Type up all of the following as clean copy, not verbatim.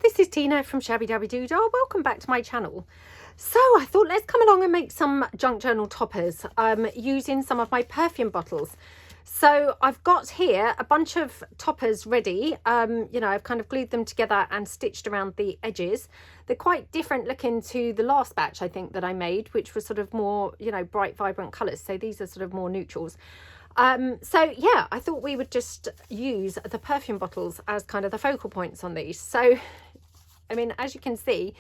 this is Tina from Shabbydabbydoodah. Welcome back to my channel. So I thought let's come along and make some junk journal toppers using some of my perfume bottles. So I've got here a bunch of toppers ready. You know, I've kind of glued them together and stitched around the edges. They're quite different looking to the last batch I think that I made, which was sort of more, you know, bright vibrant colours. So these are sort of more neutrals. So yeah, I thought we would just use the perfume bottles as kind of the focal points on these. So I mean, as you can see,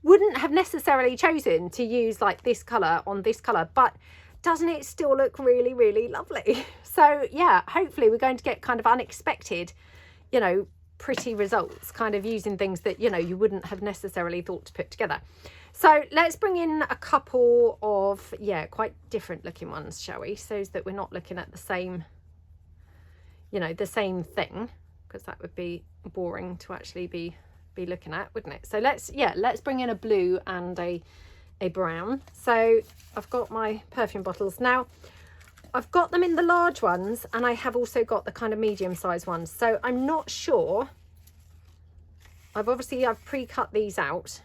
wouldn't have necessarily chosen to use like this colour on this colour, but doesn't it still look really, really lovely? So yeah, hopefully we're going to get kind of unexpected, you know, pretty results, kind of using things that, you know, you wouldn't have necessarily thought to put together. So let's bring in a couple of, yeah, quite different looking ones, shall we? So that we're not looking at the same, you know, the same thing, because that would be boring to actually be looking at, wouldn't it? So let's bring in a blue and a brown. So I've got my perfume bottles now. I've got them in the large ones, and I have also got the kind of medium sized ones. So I'm not sure. I've pre-cut these out.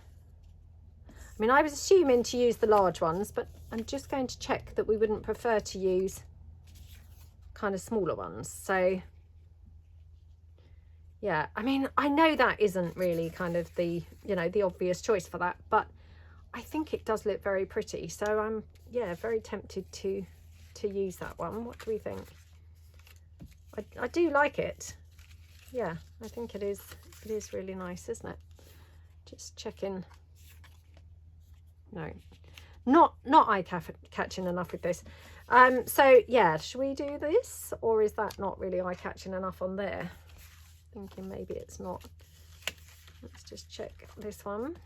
I mean, I was assuming to use the large ones, but I'm just going to check that we wouldn't prefer to use kind of smaller ones. So yeah, I mean, I know that isn't really kind of the, you know, the obvious choice for that, but I think it does look very pretty. So I'm, yeah, very tempted to use that one. What do we think? I do like it. Yeah, I think it is really nice, isn't it? Just checking. No, not eye-catching enough with this. So yeah, should we do this, or is that not really eye-catching enough on there? Thinking maybe it's not. Let's just check this one.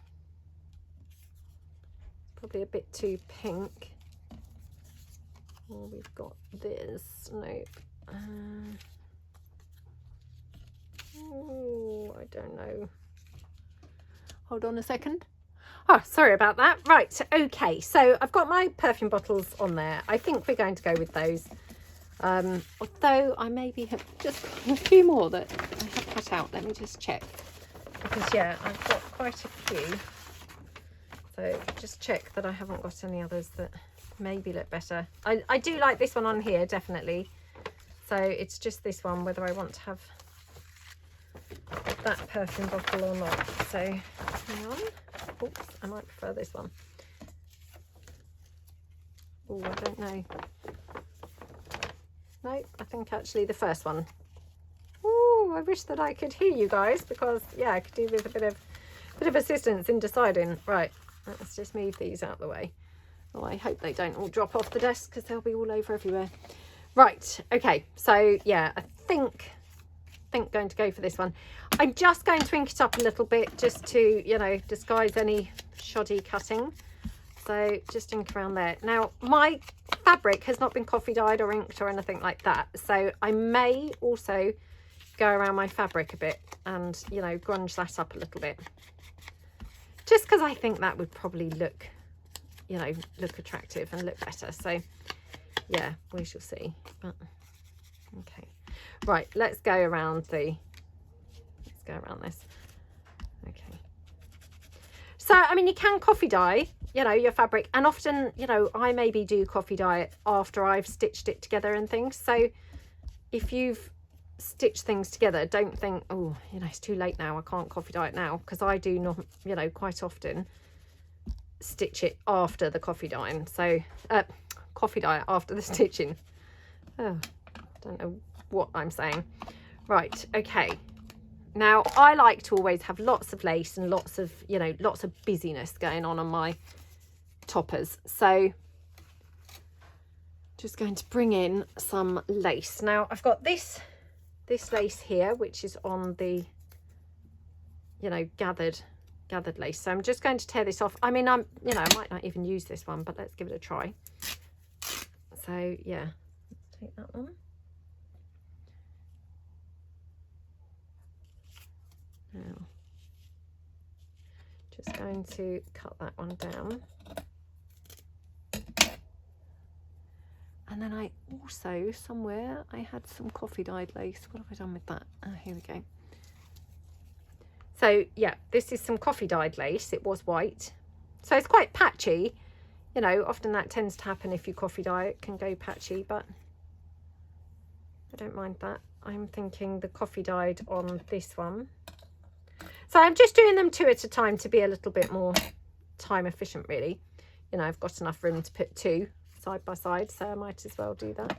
Probably a bit too pink. Oh, we've got this. Nope. Oh, I don't know. Hold on a second. Oh, sorry about that. Right, okay, so I've got my perfume bottles on there. I think we're going to go with those. Although I maybe have just got a few more that I have cut out. Let me just check. Because, yeah, I've got quite a few. So just check that I haven't got any others that maybe look better. I do like this one on here, definitely. So it's just this one, whether I want to have that perfume bottle or not. So hang on. Oops, I might prefer this one. Oh, I don't know. No, I think actually the first one. Oh, I wish that I could hear you guys, because yeah, I could do with a bit of assistance in deciding. Right, let's just move these out of the way. Oh, I hope they don't all drop off the desk, because they'll be all over everywhere. Right, okay, so yeah, I think going to go for this one. I'm just going to ink it up a little bit, just to, you know, disguise any shoddy cutting. So just ink around there. Now my fabric has not been coffee dyed or inked or anything like that, so I may also go around my fabric a bit and, you know, grunge that up a little bit, just because I think that would probably look, you know, look attractive and look better. So yeah, we shall see. But okay, right, let's go around this. Okay, so I mean, you can coffee dye, you know, your fabric, and often, you know, I maybe do coffee dye it after I've stitched it together and things. So if you've stitched things together, don't think, oh, you know, it's too late now, I can't coffee dye it now, because I do not, you know, quite often stitch it after the coffee dyeing. So coffee dye it after the stitching. Oh, don't know what I'm saying. Right, okay. Now I like to always have lots of lace and lots of, you know, lots of busyness going on my toppers. So just going to bring in some lace. Now I've got this lace here, which is on the, you know, gathered lace. So I'm just going to tear this off. I mean, you know, I might not even use this one, but let's give it a try. So yeah, take that one. Now, just going to cut that one down. And then I also, somewhere, I had some coffee dyed lace. What have I done with that? Oh, here we go. So yeah, this is some coffee dyed lace. It was white, so it's quite patchy. You know, often that tends to happen if you coffee dye, it can go patchy, but I don't mind that. I'm thinking the coffee dyed on this one. So I'm just doing them 2 at a time to be a little bit more time efficient, really. You know, I've got enough room to put 2 side by side, so I might as well do that.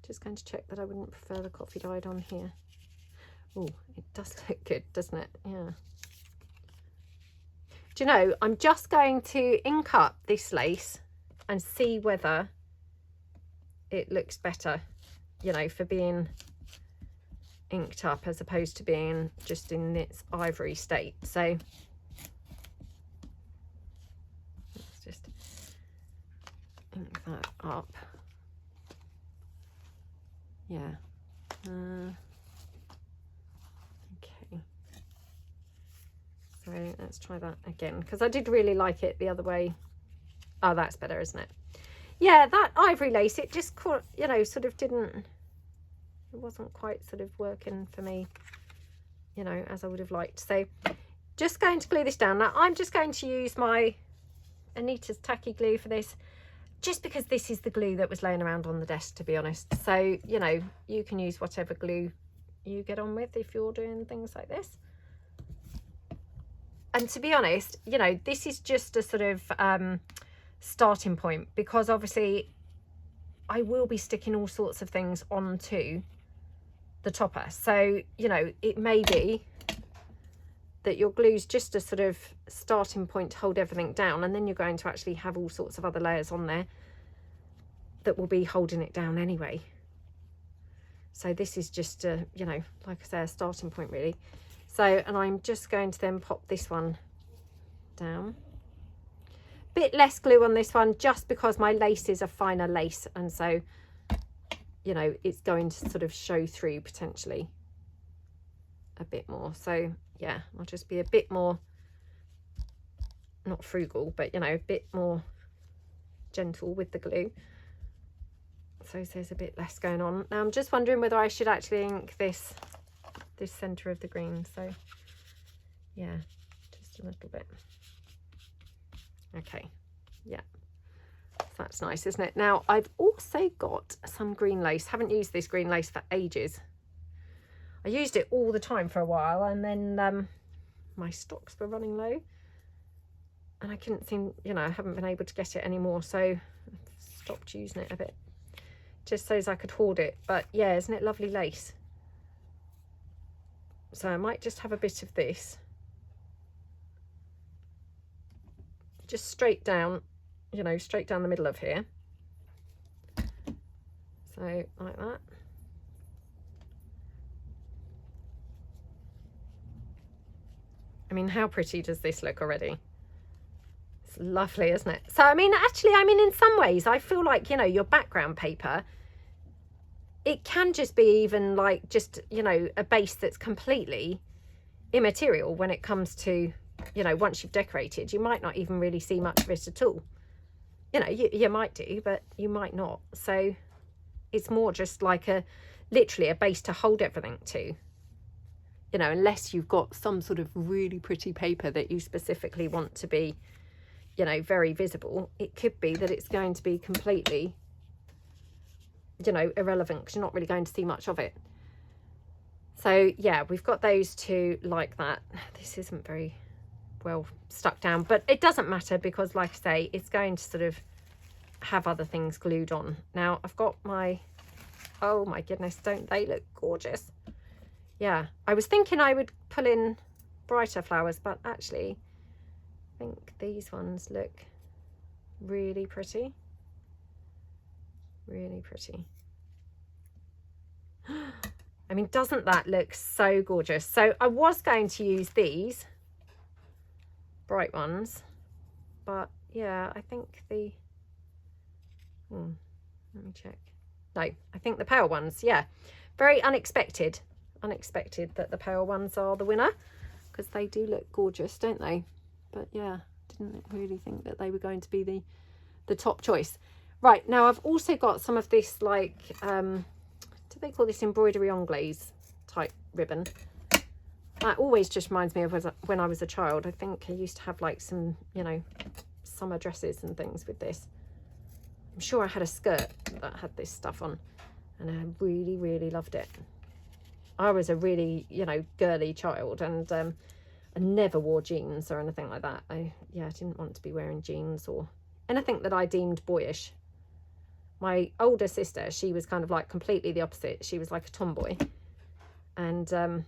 Just going to check that I wouldn't prefer the coffee dyed on here. Oh, it does look good, doesn't it? Yeah. Do you know, I'm just going to ink up this lace and see whether it looks better, you know, for being inked up as opposed to being just in its ivory state. So let's just ink that up. Yeah. Okay. So let's try that again, because I did really like it the other way. Oh, that's better, isn't it? Yeah, that ivory lace, it just, you know, sort of didn't, it wasn't quite sort of working for me, you know, as I would have liked. So just going to glue this down. Now I'm just going to use my Anita's tacky glue for this, just because this is the glue that was laying around on the desk, to be honest. So, you know, you can use whatever glue you get on with if you're doing things like this. And to be honest, you know, this is just a sort of starting point, because obviously I will be sticking all sorts of things onto the topper. So, you know, it may be that your glue's just a sort of starting point to hold everything down, and then you're going to actually have all sorts of other layers on there that will be holding it down anyway. So this is just a, you know, like I say, a starting point really. So, and I'm just going to then pop this one down. Bit less glue on this one, just because my lace is a finer lace, and so, you know, it's going to sort of show through potentially a bit more. So yeah, I'll just be a bit more, not frugal, but, you know, a bit more gentle with the glue, so there's a bit less going on. Now I'm just wondering whether I should actually ink this center of the green. So yeah, just a little bit. Okay, yeah, so that's nice, isn't it? Now I've also got some green lace. Haven't used this green lace for ages. I used it all the time for a while, and then my stocks were running low and I couldn't seem, you know, I haven't been able to get it anymore, so I stopped using it a bit, just so as I could hoard it. But yeah, isn't it lovely lace? So I might just have a bit of this just straight down, you know, straight down the middle of here, so like that. I mean, how pretty does this look already? It's lovely, isn't it? So I mean, actually, I mean, in some ways I feel like, you know, your background paper, it can just be even like just, you know, a base that's completely immaterial when it comes to, you know, once you've decorated, you might not even really see much of it at all. You know, you might do, but you might not. So it's more just like literally a base to hold everything to, you know, unless you've got some sort of really pretty paper that you specifically want to be, you know, very visible. It could be that it's going to be completely, you know, irrelevant, because you're not really going to see much of it. So yeah, we've got those two like that. This isn't very well stuck down, but it doesn't matter, because like I say, it's going to sort of have other things glued on. Now I've got my, oh my goodness, don't they look gorgeous? Yeah, I was thinking I would pull in brighter flowers, but actually I think these ones look really pretty. Really pretty. I mean, doesn't that look so gorgeous? So I was going to use these bright ones, but yeah, I think the, let me check. No, I think the pale ones, yeah. Very unexpected that the pale ones are the winner, because they do look gorgeous, don't they? But yeah, didn't really think that they were going to be the top choice. Right, now I've also got some of this, like, do they call this embroidery anglaise type ribbon? That always just reminds me of when I was a child. I think I used to have like some, you know, summer dresses and things with this. I'm sure I had a skirt that had this stuff on, and I really, really loved it. I was a really, you know, girly child, and I never wore jeans or anything like that. I didn't want to be wearing jeans or anything that I deemed boyish. My older sister, she was kind of like completely the opposite. She was like a tomboy, and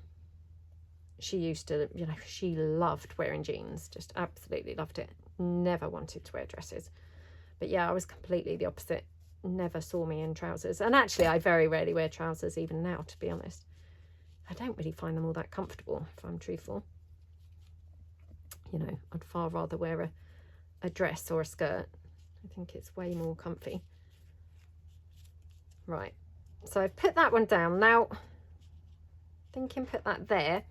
she used to, you know, she loved wearing jeans, just absolutely loved it. Never wanted to wear dresses. But yeah, I was completely the opposite. Never saw me in trousers. And actually, I very rarely wear trousers even now, to be honest. I don't really find them all that comfortable, if I'm truthful. You know, I'd far rather wear a dress or a skirt. I think it's way more comfy. Right, so I've put that one down. Now, thinking put that there.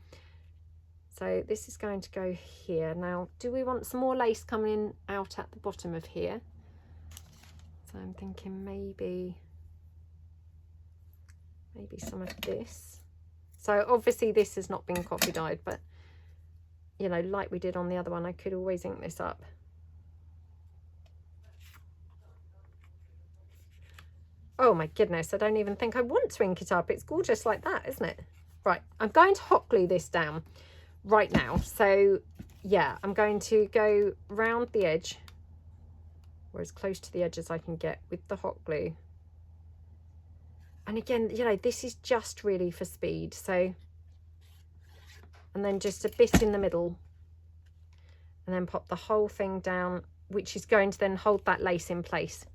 So this is going to go here. Now, do we want some more lace coming out at the bottom of here? So I'm thinking maybe some of this. So obviously this has not been coffee dyed, but you know, like we did on the other one, I could always ink this up. Oh my goodness, I don't even think I want to ink it up. It's gorgeous like that, isn't it? Right, I'm going to hot glue this down right now. So yeah, I'm going to go round the edge, or as close to the edge as I can get with the hot glue. And again, you know, this is just really for speed. So, and then just a bit in the middle, and then pop the whole thing down, which is going to then hold that lace in place.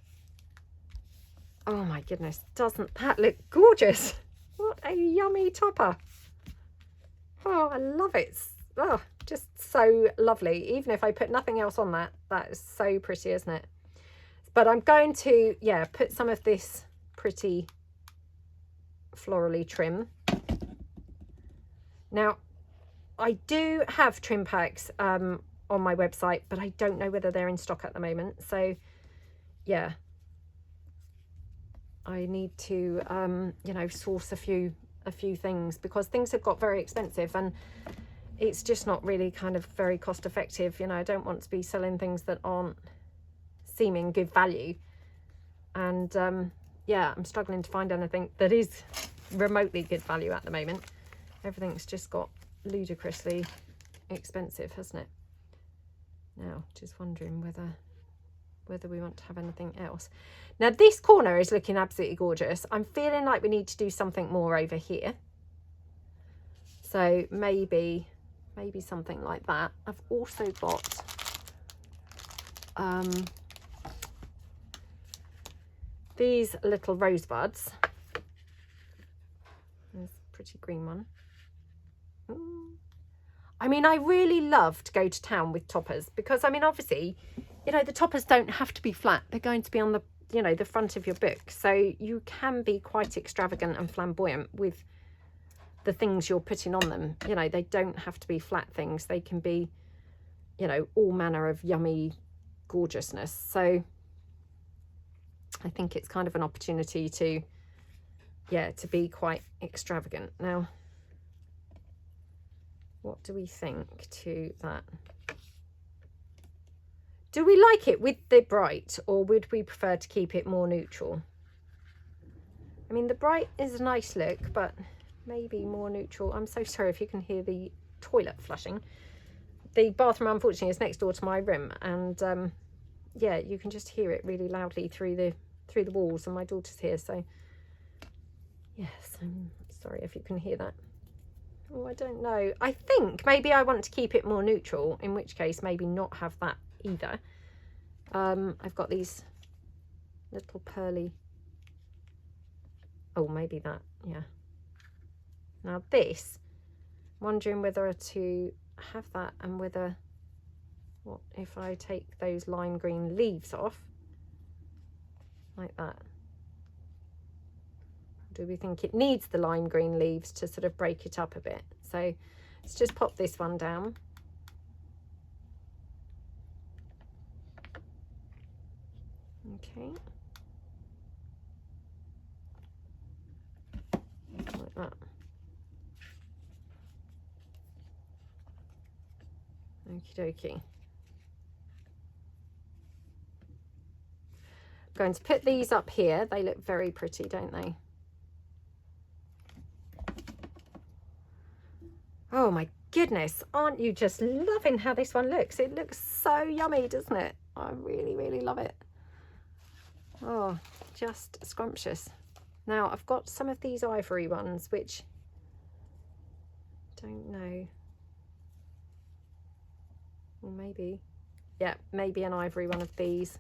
Oh my goodness, doesn't that look gorgeous? What a yummy topper. Oh, I love it. Oh, just so lovely. Even if I put nothing else on that, that is so pretty, isn't it? But I'm going to, yeah, put some of this pretty florally trim. Now, I do have trim packs on my website, but I don't know whether they're in stock at the moment. So, yeah, I need to, you know, source a few things, because things have got very expensive and it's just not really kind of very cost effective. You know, I don't want to be selling things that aren't seeming good value. And yeah, I'm struggling to find anything that is remotely good value at the moment. Everything's just got ludicrously expensive, hasn't it? Now, just wondering whether we want to have anything else. Now, this corner is looking absolutely gorgeous. I'm feeling like we need to do something more over here. So maybe something like that. I've also got these little rosebuds. There's a pretty green one. I mean, I really love to go to town with toppers, because I mean, obviously, you know, the toppers don't have to be flat. They're going to be on the, you know, the front of your book. So you can be quite extravagant and flamboyant with the things you're putting on them. You know, they don't have to be flat things. They can be, you know, all manner of yummy gorgeousness. So I think it's kind of an opportunity to, yeah, to be quite extravagant. Now, what do we think to that? Do we like it with the bright, or would we prefer to keep it more neutral? I mean, the bright is a nice look, but maybe more neutral. I'm so sorry if you can hear the toilet flushing. The bathroom, unfortunately, is next door to my room, and yeah, you can just hear it really loudly through the walls, and my daughter's here, so yes, I'm sorry if you can hear that. Oh, I don't know. I think maybe I want to keep it more neutral, in which case maybe not have that either. I've got these little pearly, oh, maybe that, yeah. Now this, wondering whether to have that, and whether, what if I take those lime green leaves off like that? Do we think it needs the lime green leaves to sort of break it up a bit? So let's just pop this one down. Okay. Like that. Okie dokie. I'm going to put these up here. They look very pretty, don't they? Oh my goodness, aren't you just loving how this one looks? It looks so yummy, doesn't it? I really, really love it. Oh, just scrumptious. Now, I've got some of these ivory ones, which I don't know. Or maybe, yeah, maybe an ivory one of these.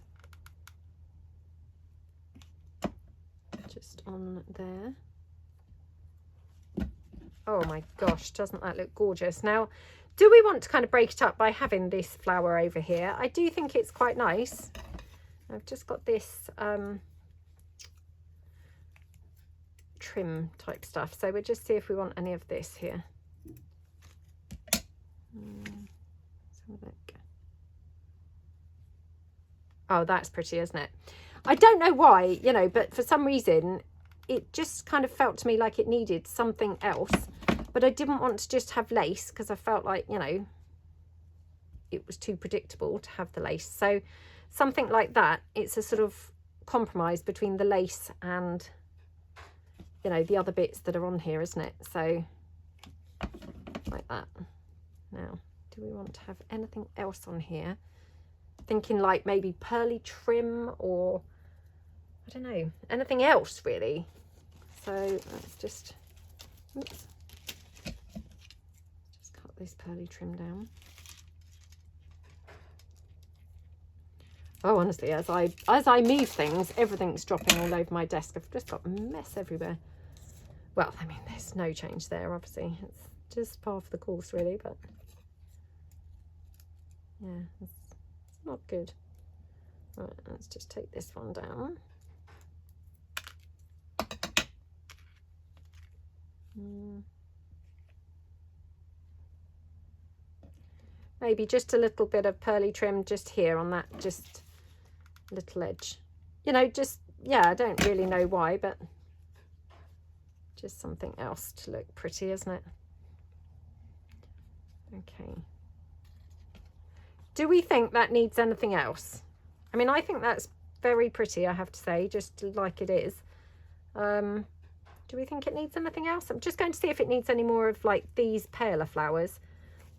Just on there. Oh my gosh, doesn't that look gorgeous? Now, do we want to kind of break it up by having this flower over here? I do think it's quite nice. I've just got this trim type stuff, so we'll just see if we want any of this here. Let's have a look. Oh, that's pretty, isn't it? I don't know why, you know, but for some reason it just kind of felt to me like it needed something else, but I didn't want to just have lace because I felt like, you know, it was too predictable to have the lace. So something like that, it's a sort of compromise between the lace and, you know, the other bits that are on here, isn't it? So like that. Now, do we want to have anything else on here? Thinking like maybe pearly trim, or I don't know, anything else really. So let's just, oops, just cut this pearly trim down. Oh, honestly, as I move things, everything's dropping all over my desk. I've just got a mess everywhere. Well, I mean, there's no change there, obviously. It's just part of the course, really, but yeah, it's not good. Right, let's just take this one down. Maybe just a little bit of pearly trim just here on that just little edge, you know, just, yeah, I don't really know why, but just something else to look pretty, isn't it? Okay, do we think that needs anything else? I mean, I think that's very pretty, I have to say, just like it is. Do we think it needs anything else? I'm just going to see if it needs any more of like these paler flowers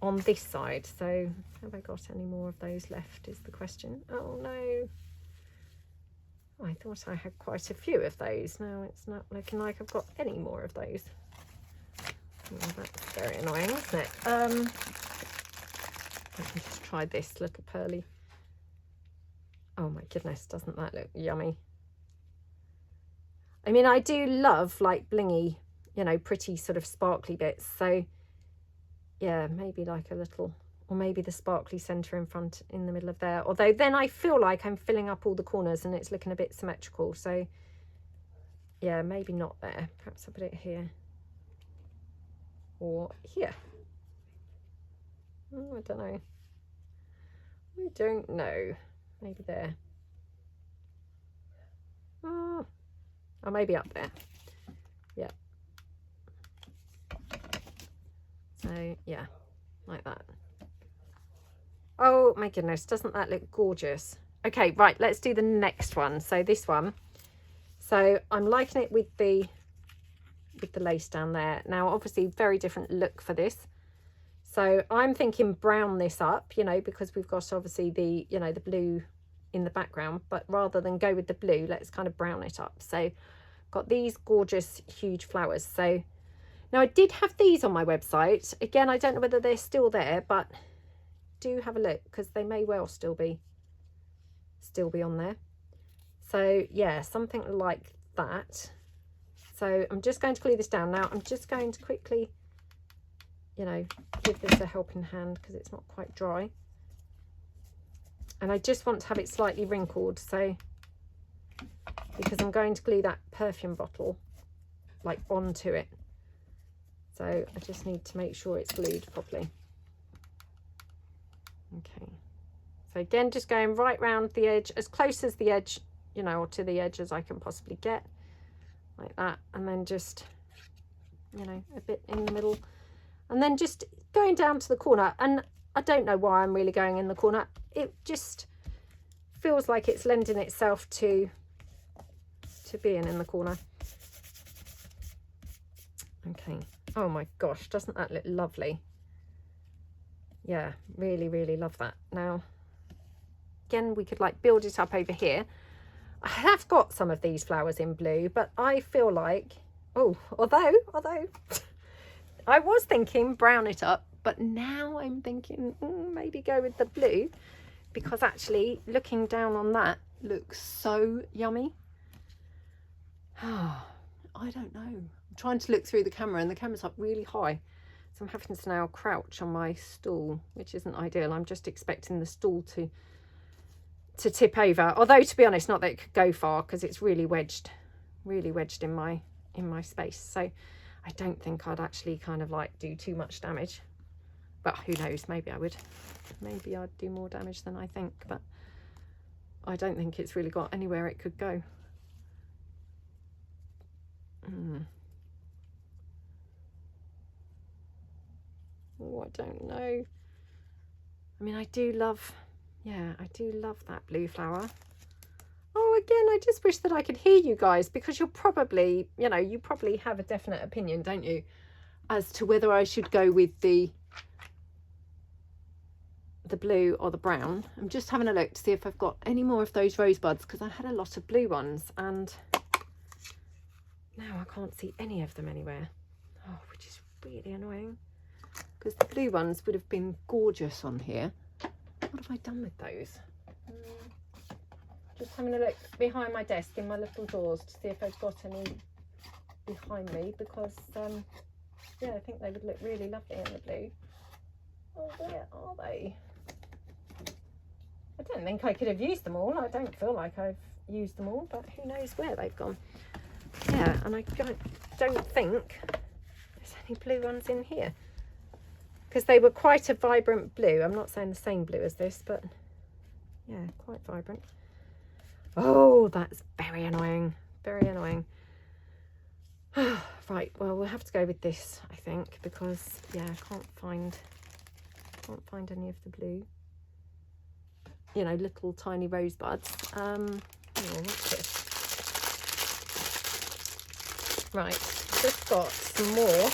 on this side. So have I got any more of those left is the question. Oh no, I thought I had quite a few of those. Now it's not looking like I've got any more of those. Oh, that's very annoying, isn't it? Let me just try this little pearly. Oh my goodness, doesn't that look yummy? I mean, I do love like blingy, you know, pretty sort of sparkly bits. So yeah, maybe like a little, or maybe the sparkly centre in front, in the middle of there. Although then I feel like I'm filling up all the corners and it's looking a bit symmetrical. So yeah, maybe not there. Perhaps I'll put it here or here. Oh, I don't know. I don't know. Maybe there. Oh, or maybe up there. Yeah. So yeah, like that. Oh my goodness, doesn't that look gorgeous? Okay, right, let's do the next one. So this one, so I'm liking it with the lace down there. Now obviously very different look for this, so I'm thinking brown this up, you know, because we've got obviously the, you know, the blue in the background, but rather than go with the blue, let's kind of brown it up. So got these gorgeous huge flowers. So now I did have these on my website. Again, I don't know whether they're still there, but do have a look because they may well still be on there. So yeah, something like that. So I'm just going to glue this down. Now I'm just going to quickly, you know, give this a helping hand because it's not quite dry. And I just want to have it slightly wrinkled, so because I'm going to glue that perfume bottle like onto it. So I just need to make sure it's glued properly. Okay. So again, just going right round the edge, as close as the edge, you know, or to the edge as I can possibly get, like that. And then just, you know, a bit in the middle. And then just going down to the corner. And I don't know why I'm really going in the corner. It just feels like it's lending itself to being in the corner. Okay. Oh my gosh, doesn't that look lovely? Yeah, really, really love that. Now, again, we could like build it up over here. I have got some of these flowers in blue, but I feel like, oh, although I was thinking brown it up, but now I'm thinking maybe go with the blue, because actually looking down on that looks so yummy. Oh, I don't know. I'm trying to look through the camera and the camera's up really high. So I'm having to now crouch on my stool, which isn't ideal. I'm just expecting the stool to tip over. Although, to be honest, not that it could go far, because it's really wedged in my space. So I don't think I'd actually kind of like do too much damage. But who knows, maybe I would. Maybe I'd do more damage than I think, but I don't think it's really got anywhere it could go. Oh, I don't know. I mean, I do love that blue flower. Oh, again, I just wish that I could hear you guys, because you're probably, you probably have a definite opinion, don't you, as to whether I should go with the blue or the brown. I'm just having a look to see if I've got any more of those rosebuds, because I had a lot of blue ones and now I can't see any of them anywhere. Oh, which is really annoying, because the blue ones would have been gorgeous on here. What have I done with those? Just having a look behind my desk in my little drawers to see if I've got any behind me, because yeah, I think they would look really lovely in the blue. Oh, where are they? I don't think I could have used them all. I don't feel like I've used them all, but who knows where they've gone. Yeah, and I don't think there's any blue ones in here, because they were quite a vibrant blue. I'm not saying the same blue as this, but yeah, quite vibrant. Oh, that's very annoying. Very annoying. Right, well, we'll have to go with this, I think, because yeah, I can't find any of the blue. Little tiny rosebuds. Oh, what's this? Right, just got some more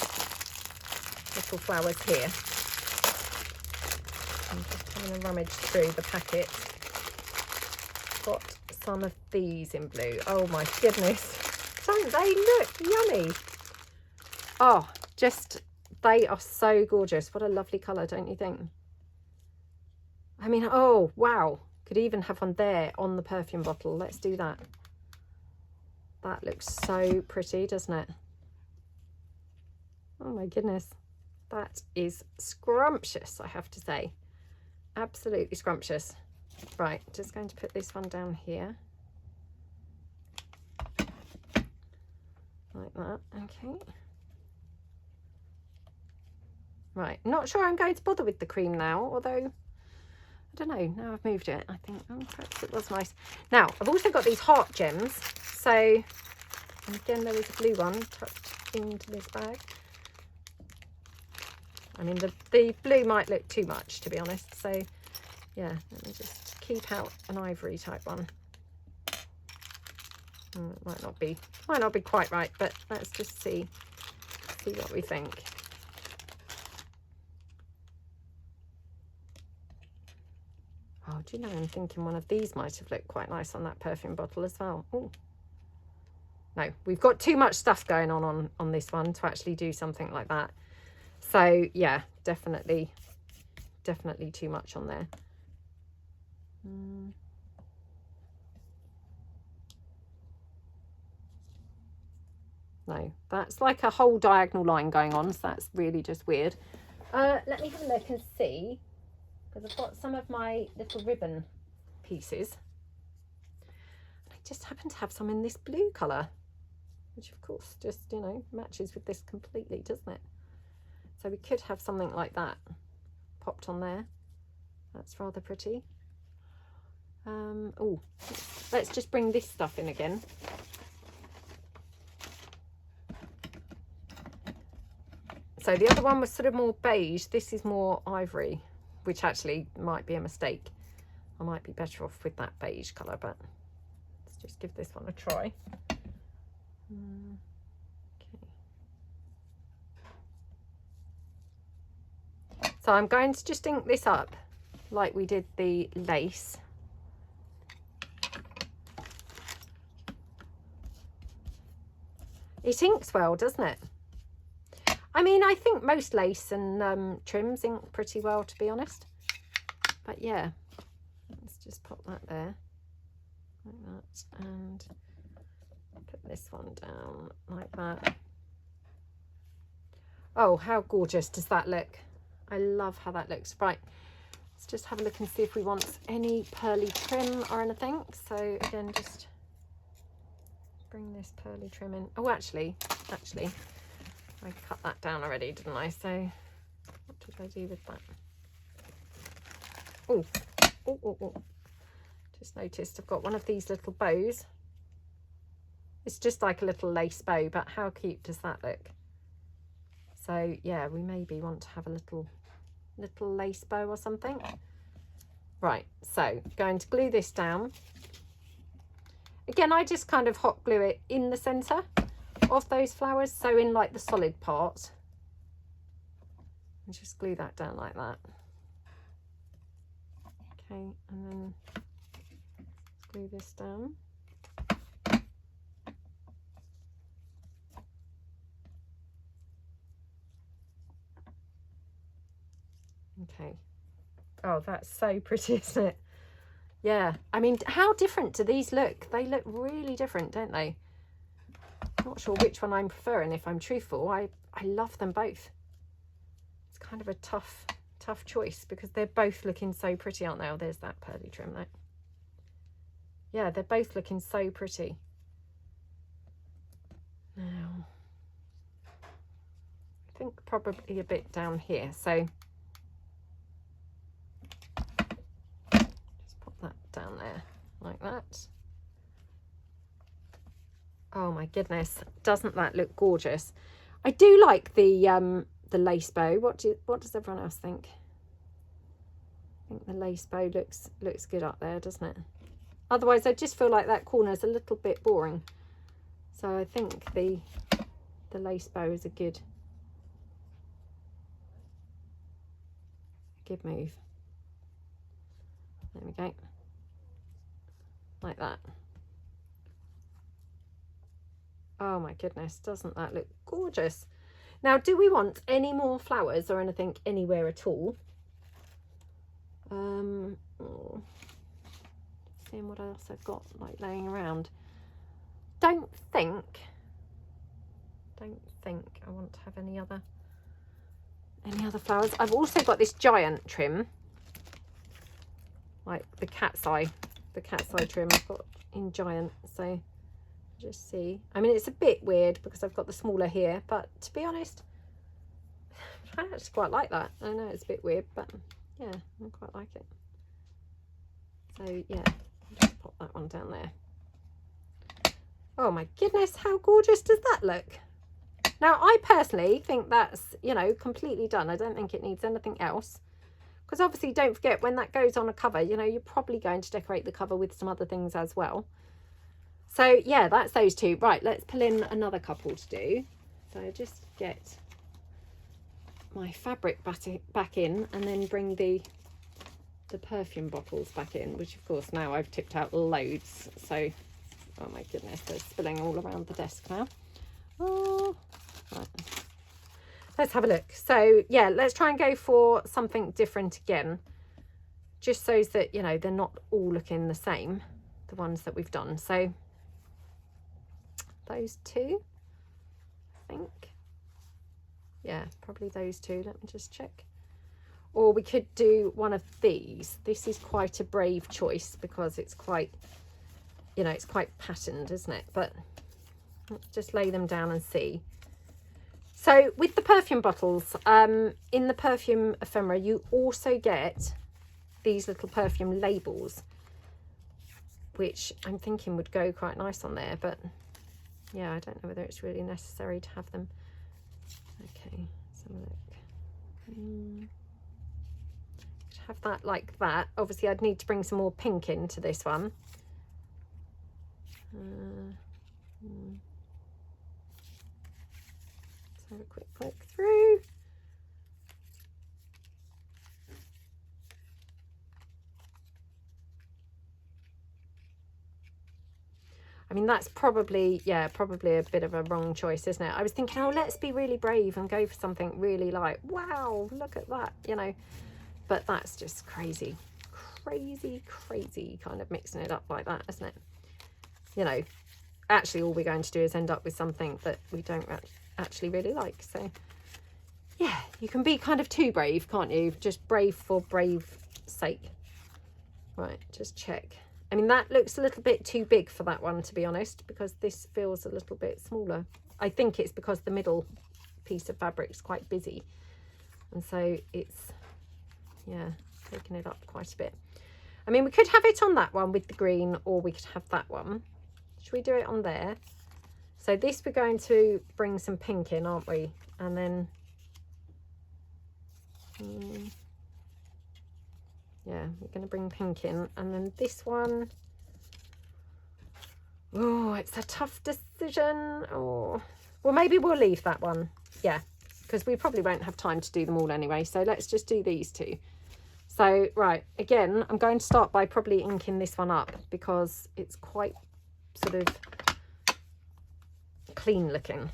little flowers here. I'm just having a rummage through the packet. Got some of these in blue. Oh my goodness, don't they look yummy? Oh, they are so gorgeous. What a lovely colour, don't you think? I mean, oh wow, could even have one there on the perfume bottle. Let's do that. That looks so pretty, doesn't it? Oh my goodness, that is scrumptious, I have to say. Absolutely scrumptious. Right, just going to put this one down here. Like that, okay. Right, not sure I'm going to bother with the cream now, although, I don't know, now I've moved it, I think, oh, perhaps it was nice. Now, I've also got these heart gems, so, and again, there is a blue one tucked into this bag. I mean, the blue might look too much, to be honest, so, yeah, let me just keep out an ivory type one. It might not be quite right, but let's just see what we think. Oh, do you know, I'm thinking one of these might have looked quite nice on that perfume bottle as well. Oh, no, we've got too much stuff going on this one to actually do something like that. So yeah, definitely too much on there. No, that's like a whole diagonal line going on, so that's really just weird. Let me have a look and see, because I've got some of my little ribbon pieces. I just happen to have some in this blue colour, which of course just, matches with this completely, doesn't it? So we could have something like that popped on there. That's rather pretty. Oh, let's just bring this stuff in again. So the other one was sort of more beige. This is more ivory. which actually might be a mistake. I might be better off with that beige colour, but let's just give this one a try. Okay. So I'm going to just ink this up like we did the lace. It inks well, doesn't it? I mean, I think most lace and trims ink pretty well, to be honest. But yeah, let's just pop that there like that and put this one down like that. Oh, how gorgeous does that look? I love how that looks. Right, let's just have a look and see if we want any pearly trim or anything. So again, just bring this pearly trim in. Oh, actually, I cut that down already, didn't I? So what did I do with that? Oh. Just noticed I've got one of these little bows. It's just like a little lace bow, but how cute does that look? So yeah, we maybe want to have a little lace bow or something. Right, so going to glue this down. Again, I just kind of hot glue it in the center of those flowers, so in like the solid part, and just glue that down like that. Okay, and then glue this down. Okay. Oh, that's so pretty, isn't it? Yeah, I mean, how different do these look? They look really different, don't they? Not sure which one I'm preferring, if I'm truthful. I love them both. It's kind of a tough choice because they're both looking so pretty, aren't they? Oh, there's that pearly trim though. Yeah, they're both looking so pretty. Now, I think probably a bit down here. So just put that down there like that. Oh my goodness, doesn't that look gorgeous? I do like the lace bow. What does everyone else think? I think the lace bow looks good up there, doesn't it? Otherwise, I just feel like that corner is a little bit boring. So I think the lace bow is a good move. There we go. Like that. Oh my goodness, doesn't that look gorgeous? Now, do we want any more flowers or anything anywhere at all? Seeing what else I've got like laying around. Don't think I want to have any other flowers. I've also got this giant trim, like the cat's eye trim I've got in giant. So just see, I mean, it's a bit weird because I've got the smaller here, but to be honest, I actually quite like that. I know it's a bit weird, but yeah, I quite like it. So yeah, I'll just pop that one down there. Oh my goodness, how gorgeous does that look? Now, I personally think that's, you know, completely done. I don't think it needs anything else. Because obviously, don't forget, when that goes on a cover, you know, you're probably going to decorate the cover with some other things as well. So yeah, that's those two. Right, let's pull in another couple to do. So just get my fabric back in and then bring the perfume bottles back in, which of course now I've tipped out loads. So, oh my goodness, they're spilling all around the desk now. Oh, right. Let's have a look. So yeah, let's try and go for something different again, just so that, you know, they're not all looking the same, the ones that we've done. So those two, I think. Yeah, probably those two. Let me just check. Or we could do one of these. This is quite a brave choice because it's quite, you know, it's quite patterned, isn't it? But let's just lay them down and see. So with the perfume bottles, in the perfume ephemera, you also get these little perfume labels, which I'm thinking would go quite nice on there. But yeah, I don't know whether it's really necessary to have them. Okay, let's have a look. have that like that. Obviously I'd need to bring some more pink into this one. Let's have a quick look through. I mean, that's probably, yeah, probably a bit of a wrong choice, isn't it? I was thinking, oh, let's be really brave and go for something really like, wow, look at that, you know. But that's just crazy, crazy, crazy kind of mixing it up like that, isn't it? You know, actually all we're going to do is end up with something that we don't actually really like. So, yeah, you can be kind of too brave, can't you? Just brave for brave sake. Right, just check. I mean, that looks a little bit too big for that one, to be honest, because this feels a little bit smaller. I think it's because the middle piece of fabric is quite busy. And so it's, yeah, taking it up quite a bit. I mean, we could have it on that one with the green, or we could have that one. Should we do it on there? So this we're going to bring some pink in, aren't we? And then, yeah, we're going to bring pink in. And then this one, oh, it's a tough decision. Oh, well, maybe we'll leave that one. Yeah, because we probably won't have time to do them all anyway. So let's just do these two. So, right, again, I'm going to start by probably inking this one up because it's quite sort of clean looking,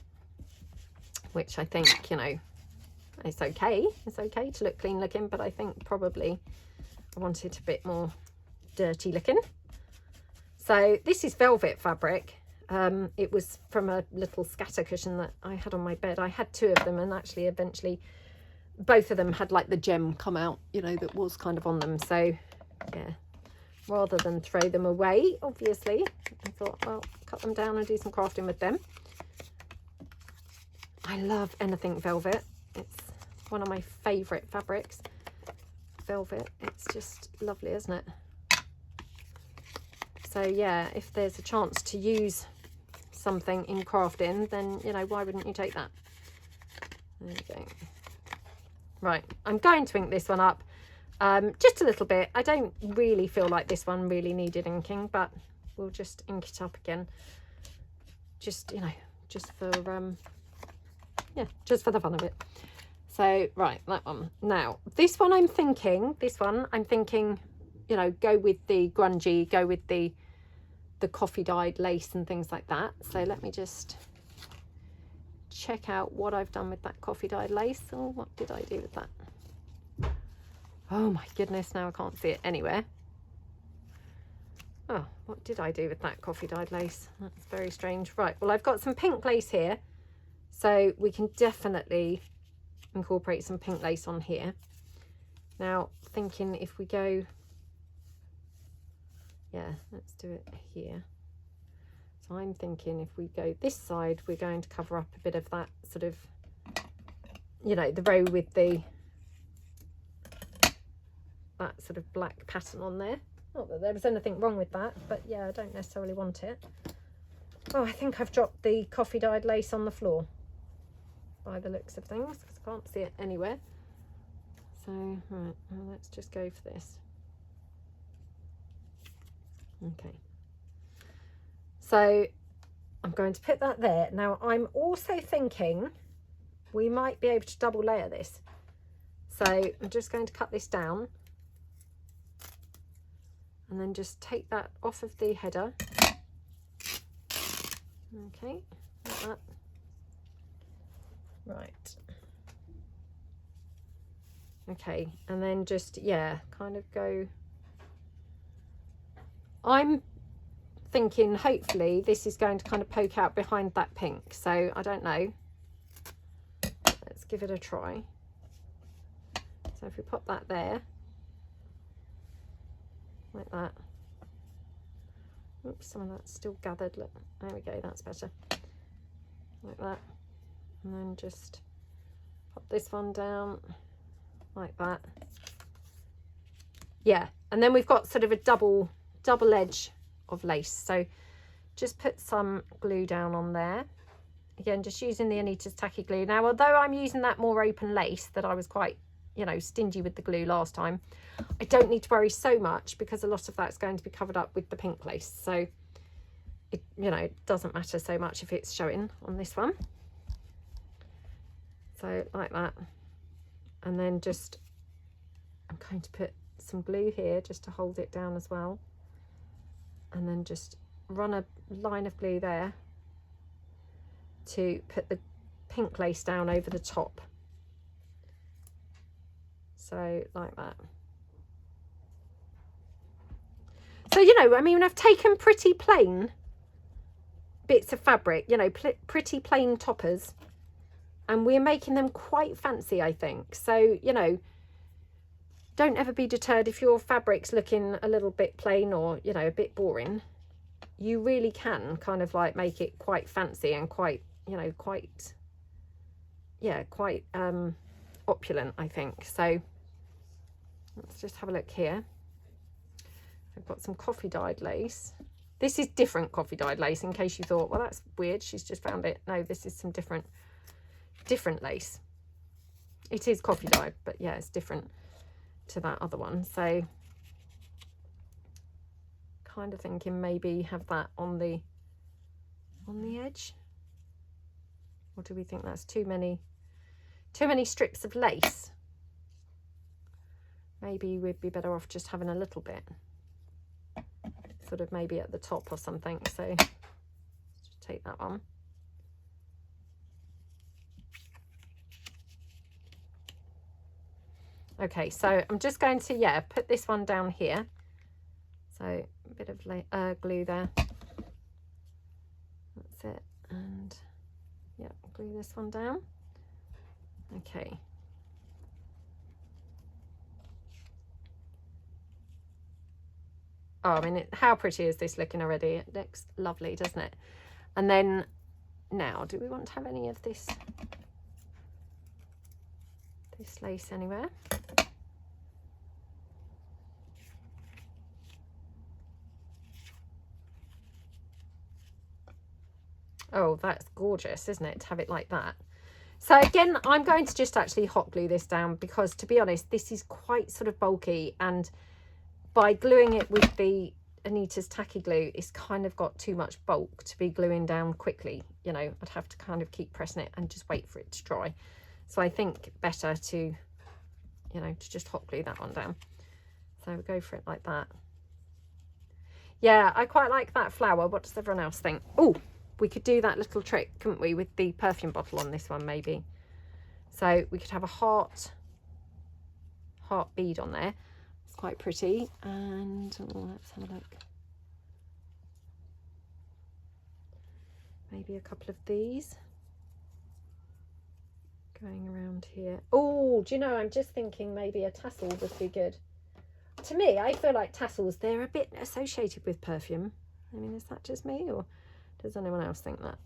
which I think, you know, it's okay. It's okay to look clean looking, but I think probably I want it a bit more dirty looking. So this is velvet fabric. It was from a little scatter cushion that I had on my bed. I had two of them, and actually eventually both of them had like the gem come out, you know, that was kind of on them. So yeah, rather than throw them away, obviously, I thought, well, cut them down and do some crafting with them. I love anything velvet. It's one of my favourite fabrics. Velvet, it's just lovely, isn't it? So yeah, if there's a chance to use something in crafting, then, you know, why wouldn't you take that? There you go. Right, I'm going to ink this one up just a little bit. I don't really feel like this one really needed inking, but we'll just ink it up again. Just, you know, just for, yeah, just for the fun of it. So, right, that one. Now, this one I'm thinking, you know, go with the grungy, go with the coffee dyed lace and things like that. So let me just check out what I've done with that coffee dyed lace. Oh, what did I do with that? Oh my goodness, now I can't see it anywhere. Oh, what did I do with that coffee dyed lace? That's very strange. Right, well, I've got some pink lace here, so we can definitely incorporate some pink lace on here. Now, thinking if we go, yeah, let's do it here. So I'm thinking if we go this side, we're going to cover up a bit of that sort of, you know, the row with the, that sort of black pattern on there. Not that there was anything wrong with that, but yeah, I don't necessarily want it. Oh, I think I've dropped the coffee dyed lace on the floor by the looks of things, because I can't see it anywhere. So, right, well, let's just go for this. Okay. So I'm going to put that there. Now I'm also thinking we might be able to double layer this. So I'm just going to cut this down and then just take that off of the header. Okay, like that. Right. Okay, and then just, yeah, kind of go. I'm thinking hopefully this is going to kind of poke out behind that pink, so I don't know. Let's give it a try. So if we pop that there, like that. Oops, some of that's still gathered. Look, there we go, that's better. Like that. And then just pop this one down like that. Yeah, and then we've got sort of a double edge of lace. So just put some glue down on there. Again, just using the Anita's tacky glue. Now, although I'm using that more open lace that I was quite you know, stingy with the glue last time. I don't need to worry so much because a lot of that's going to be covered up with the pink lace. So, it, you know, it doesn't matter so much if it's showing on this one. So like that. And then just, I'm going to put some glue here just to hold it down as well. And then just run a line of glue there to put the pink lace down over the top. So like that. So, you know, I mean, I've taken pretty plain bits of fabric, you know, pretty plain toppers, and we're making them quite fancy, I think. So, you know, don't ever be deterred if your fabric's looking a little bit plain or, you know, a bit boring. You really can kind of like make it quite fancy and quite, you know, quite, yeah, quite opulent, I think. So let's just have a look here. I've got some coffee dyed lace. This is different coffee dyed lace, in case you thought, well, that's weird, she's just found it. No, this is some different lace. It is coffee dyed, but yeah, it's different to that other one. So kind of thinking maybe have that on the edge, or do we think that's too many strips of lace? Maybe we'd be better off just having a little bit, sort of maybe at the top or something. So let's just take that one. Okay, so I'm just going to, yeah, put this one down here. So a bit of glue there. That's it. And yeah, glue this one down. Okay. Oh, I mean, how pretty is this looking already? It looks lovely, doesn't it? And then now, do we want to have any of this lace anywhere? Oh, that's gorgeous, isn't it, to have it like that? So again, I'm going to just actually hot glue this down because, to be honest, this is quite sort of bulky, and by gluing it with the Anita's tacky glue, it's kind of got too much bulk to be gluing down quickly. You know, I'd have to kind of keep pressing it and just wait for it to dry. So I think better to, you know, to just hot glue that one down. So we'll go for it like that. Yeah, I quite like that flower. What does everyone else think? Oh, we could do that little trick, couldn't we, with the perfume bottle on this one, maybe. So we could have a heart bead on there. It's quite pretty. And oh, let's have a look. Maybe a couple of these going around here. Oh, do you know, I'm just thinking maybe a tassel would be good. To me, I feel like tassels, they're a bit associated with perfume. I mean, is that just me, or does anyone else think that?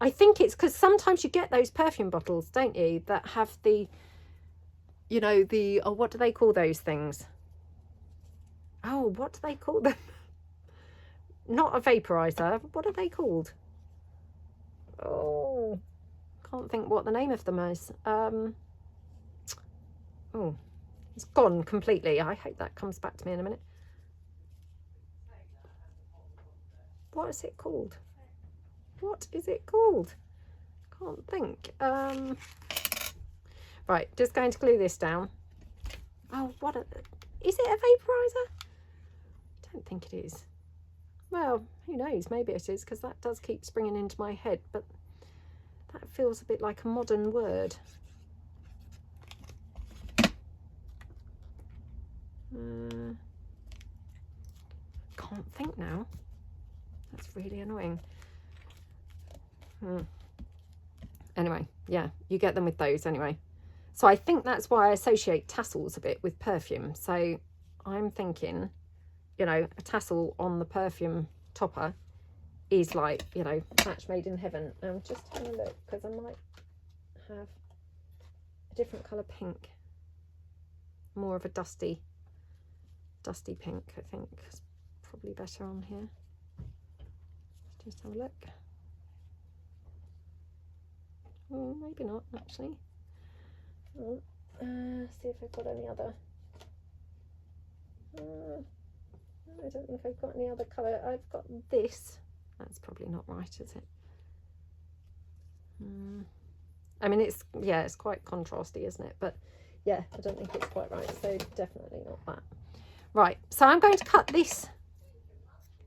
I think it's because sometimes you get those perfume bottles, don't you, that have the, you know, the, oh, what do they call those things? Oh, what do they call them? Not a vaporizer. What are they called? Oh, can't think what the name of them is. Oh, it's gone completely. I hope that comes back to me in a minute. What is it called? What is it called? Can't think. Right, just going to glue this down. Oh, is it a vaporizer? I don't think it is. Well, who knows? Maybe it is, because that does keep springing into my head, but that feels a bit like a modern word. Can't think now. That's really annoying. Anyway, yeah, you get them with those anyway. So I think that's why I associate tassels a bit with perfume. So I'm thinking, you know, a tassel on the perfume topper is like, you know, match made in heaven. I'm just having a look because I might have a different colour pink. More of a dusty pink, I think. It's probably better on here. Just have a look. Oh, maybe not, actually. See if I've got any other. I don't think I've got any other colour. I've got this. That's probably not right, is it? I mean, it's, yeah, it's quite contrasty, isn't it? But yeah, I don't think it's quite right. So definitely not that. Right, so I'm going to cut this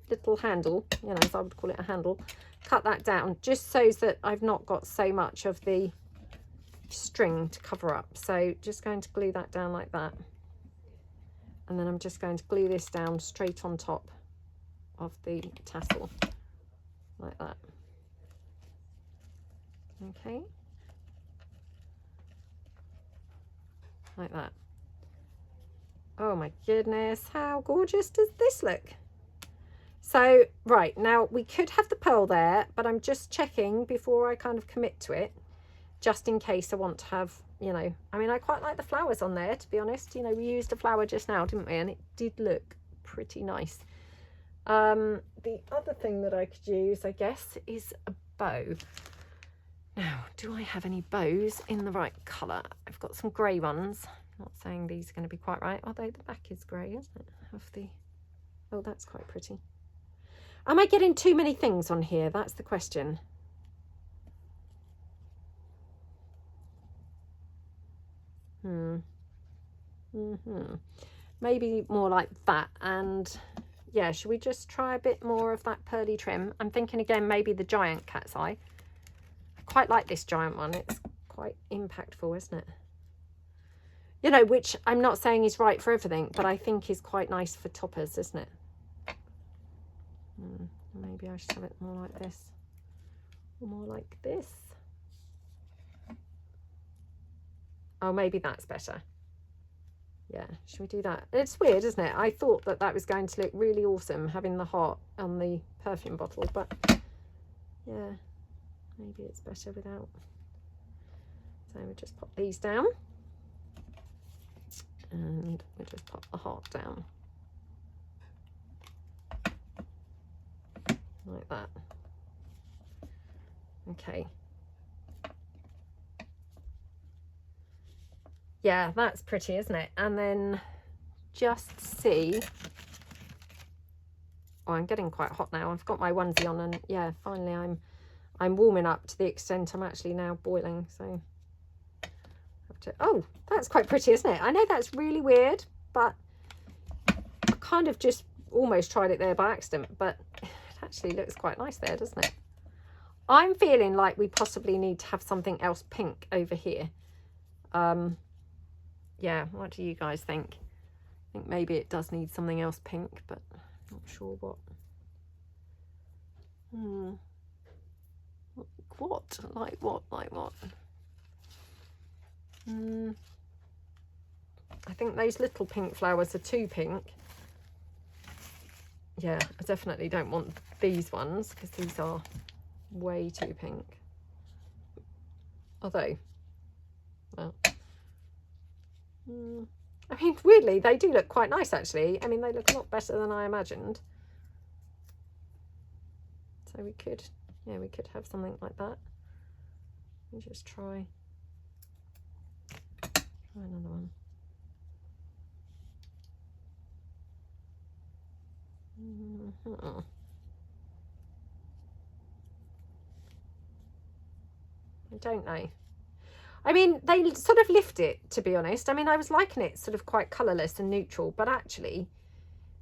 little handle, you know, as I would call it, a handle. Cut that down just so that I've not got so much of the string to cover up. So just going to glue that down like that. And then I'm just going to glue this down straight on top of the tassel, like that. Okay. Like that. Oh my goodness, how gorgeous does this look? So, right, now we could have the pearl there, but I'm just checking before I kind of commit to it, just in case I want to have, you know, I mean, I quite like the flowers on there, to be honest. You know, we used a flower just now, didn't we? And it did look pretty nice. The other thing that I could use, I guess, is a bow. Now, do I have any bows in the right colour? I've got some grey ones. I'm not saying these are going to be quite right, although the back is grey, isn't it? Of the, oh, that's quite pretty. Am I getting too many things on here? That's the question. Maybe more like that. And yeah, should we just try a bit more of that pearly trim? I'm thinking again, maybe the giant cat's eye. I quite like this giant one. It's quite impactful, isn't it? You know, which I'm not saying is right for everything, but I think is quite nice for toppers, isn't it? Maybe I should have it more like this, or more like this. Oh, maybe that's better. Yeah, should we do that? It's weird, isn't it? I thought that that was going to look really awesome, having the heart on the perfume bottle, but yeah, maybe it's better without. So we'll just pop these down, and we'll just pop the heart down. Like that. Okay. Yeah, that's pretty, isn't it? And then just see. Oh, I'm getting quite hot now. I've got my onesie on, and yeah, finally I'm warming up to the extent I'm actually now boiling. So have to, oh, that's quite pretty, isn't it? I know that's really weird, but I kind of just almost tried it there by accident, but it actually looks quite nice there, doesn't it? I'm feeling like we possibly need to have something else pink over here. Yeah, what do you guys think? I think maybe it does need something else pink, but not sure what. What? Like what? Like what? I think those little pink flowers are too pink. Yeah, I definitely don't want these ones because these are way too pink. Although, well, I mean, weirdly, they do look quite nice, actually. I mean, they look a lot better than I imagined. So we could, yeah, we could have something like that. Let me just try another one. I don't know. I mean, they sort of lift it, to be honest. I mean, I was liking it sort of quite colourless and neutral, but actually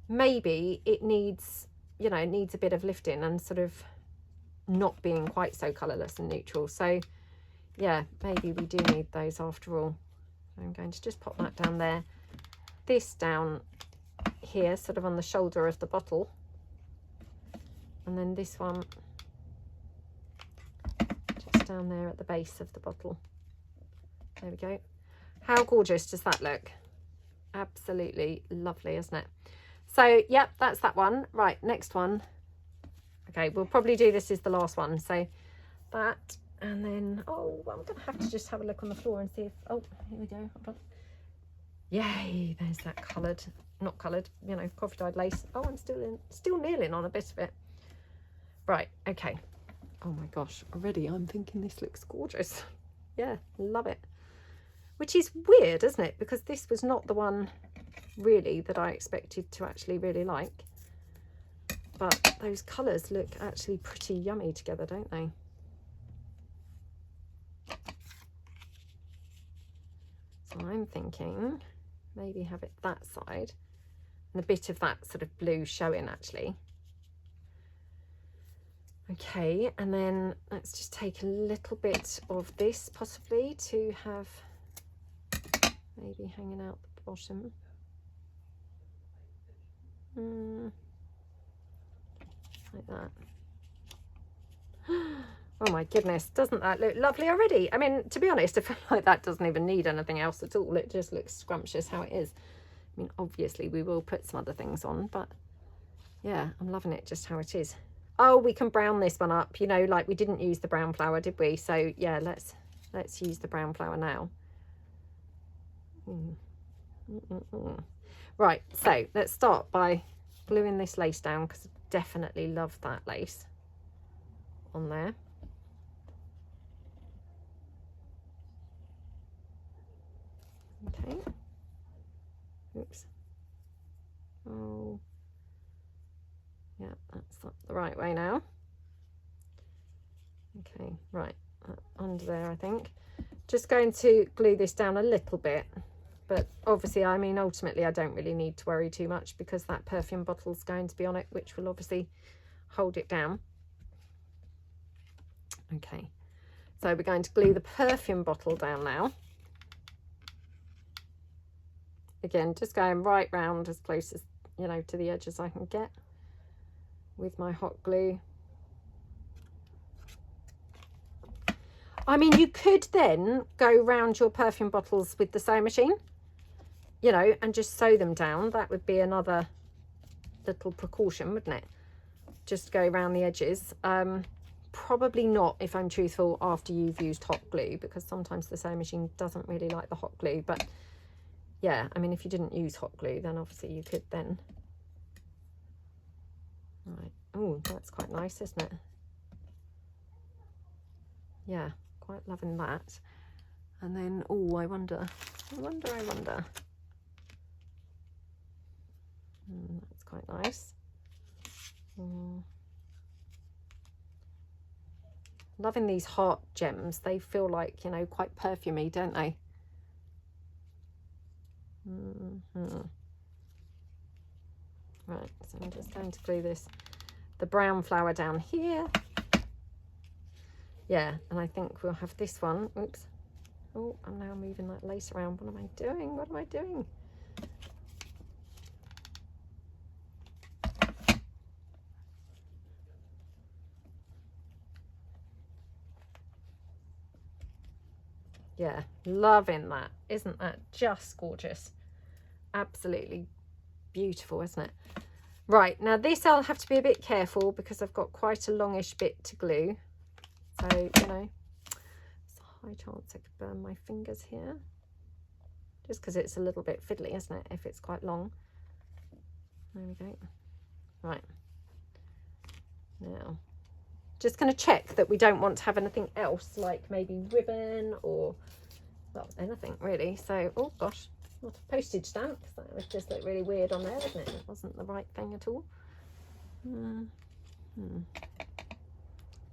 maybe it needs, you know, it needs a bit of lifting and sort of not being quite so colourless and neutral. So yeah, maybe we do need those after all. I'm going to just pop that down there. This down here, sort of on the shoulder of the bottle. And then this one just down there at the base of the bottle. There we go. How gorgeous does that look? Absolutely lovely, isn't it? So, yep, that's that one. Right, next one. Okay, we'll probably do this as the last one. So that, and then, oh, well, I'm going to have to just have a look on the floor and see if, oh, here we go. Hold on. Yay, there's that coloured, not coloured, you know, coffee dyed lace. Oh, I'm still kneeling on a bit of it. Right, okay. Oh my gosh, already I'm thinking this looks gorgeous. Yeah, love it. which is weird, isn't it? Because this was not the one really that I expected to actually really like. But those colours look actually pretty yummy together, don't they? So I'm thinking maybe have it that side and a bit of that sort of blue showing actually. Okay, and then let's just take a little bit of this possibly to have maybe hanging out the bottom. Like that. Oh my goodness, doesn't that look lovely already? I mean, to be honest, I feel like that doesn't even need anything else at all. It just looks scrumptious how it is. I mean, obviously we will put some other things on, but yeah, I'm loving it just how it is. Oh, we can brown this one up, you know, like we didn't use the brown flour, did we? So yeah, let's use the brown flour now. Right, so let's start by gluing this lace down because I definitely love that lace on there. Okay. Oops. Oh. Yeah, that's not the right way now. Okay, right. Under there, I think. Just going to glue this down a little bit. But obviously, I mean, ultimately, I don't really need to worry too much because that perfume bottle's going to be on it, which will obviously hold it down. Okay, so we're going to glue the perfume bottle down now. Again, just going right round as close as, you know, to the edge as I can get with my hot glue. I mean, you could then go round your perfume bottles with the sewing machine, you know, and just sew them down. That would be another little precaution, wouldn't it? Just go around the edges. Probably not, if I'm truthful, after you've used hot glue, because sometimes the sewing machine doesn't really like the hot glue. But yeah, I mean, if you didn't use hot glue, then obviously you could then. Right. Oh, that's quite nice, isn't it? Yeah, quite loving that. And then, oh, I wonder. That's quite nice. Loving these heart gems. They feel like, you know, quite perfumey, don't they? Right, so I'm just going to glue the brown flour down here. Yeah, and I think we'll have this one. Oops. Oh, I'm now moving that lace around. What am I doing? What am I doing? Yeah, loving that. Isn't that just gorgeous? Absolutely beautiful, isn't it? Right, now this I'll have to be a bit careful because I've got quite a longish bit to glue. So, you know, there's a high chance I could burn my fingers here. Just because it's a little bit fiddly, isn't it, if it's quite long. There we go. Right. Now, just going to check that we don't want to have anything else, like maybe ribbon or, well, anything really. So, oh gosh, not a postage stamp. That would just look really weird on there, wouldn't it? It wasn't the right thing at all.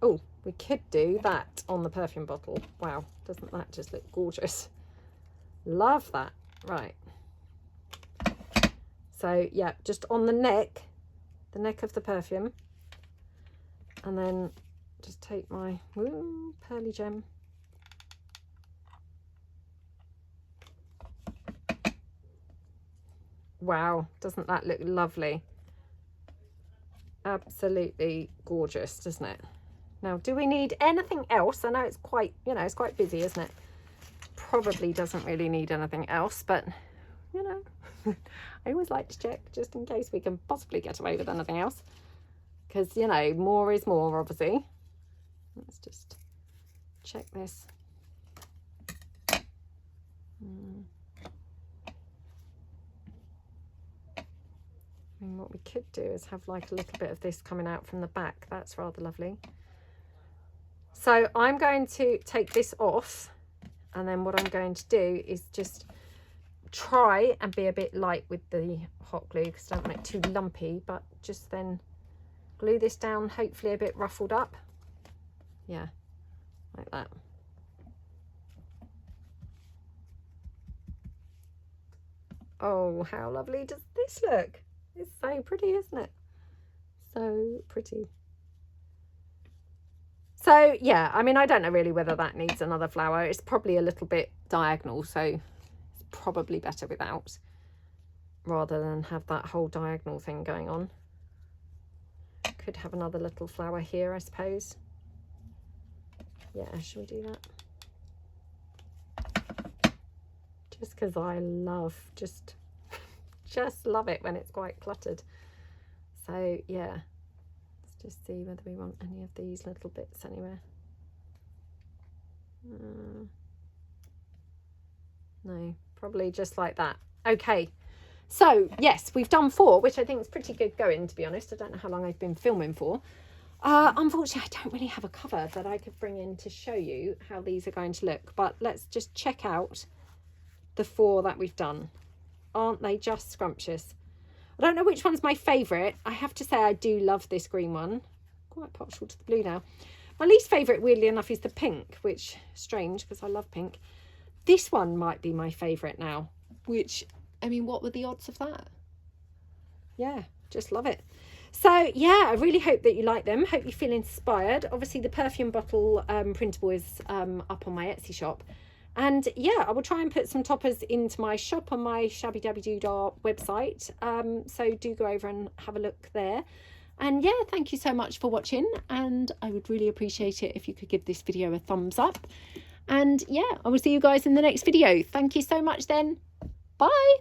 Oh, we could do that on the perfume bottle. Wow, doesn't that just look gorgeous? Love that. Right. So yeah, just on the neck of the perfume, and then just take my pearly gem. Wow, doesn't that look lovely? Absolutely gorgeous, doesn't it? Now, do we need anything else? I know it's quite, you know, it's quite busy, isn't it? Probably doesn't really need anything else, but you know, I always like to check just in case we can possibly get away with anything else, because you know, more is more, obviously. Let's just check this. I mean, what we could do is have like a little bit of this coming out from the back. That's rather lovely. So I'm going to take this off And then what I'm going to do is just try and be a bit light with the hot glue, because I don't want it too lumpy, but just then glue this down, hopefully a bit ruffled up. Yeah, like that. Oh, how lovely does this look? It's so pretty, isn't it? So pretty. So yeah, I mean, I don't know really whether that needs another flower. It's probably a little bit diagonal, so it's probably better without, rather than have that whole diagonal thing going on. Could have another little flower here, I suppose. Yeah, should we do that? Just because I love, just love it when it's quite cluttered. So yeah, let's just see whether we want any of these little bits anywhere. No, probably just like that. Okay, so yes, we've done 4, which I think is pretty good going, to be honest. I don't know how long I've been filming for. Unfortunately, I don't really have a cover that I could bring in to show you how these are going to look, but let's just check out the 4 that we've done. Aren't they just scrumptious? I don't know which one's my favourite. I have to say I do love this green one. Quite partial to the blue now. My least favourite, weirdly enough, is the pink, which is strange because I love pink. This one might be my favourite now, which, I mean, what were the odds of that? Yeah, just love it. So yeah, I really hope that you like them. Hope you feel inspired. Obviously the perfume bottle printable is up on my Etsy shop. And yeah, I will try and put some toppers into my shop on my Shabbydabbydoodah website. So do go over and have a look there. And yeah, thank you so much for watching. And I would really appreciate it if you could give this video a thumbs up. And yeah, I will see you guys in the next video. Thank you so much then. Bye.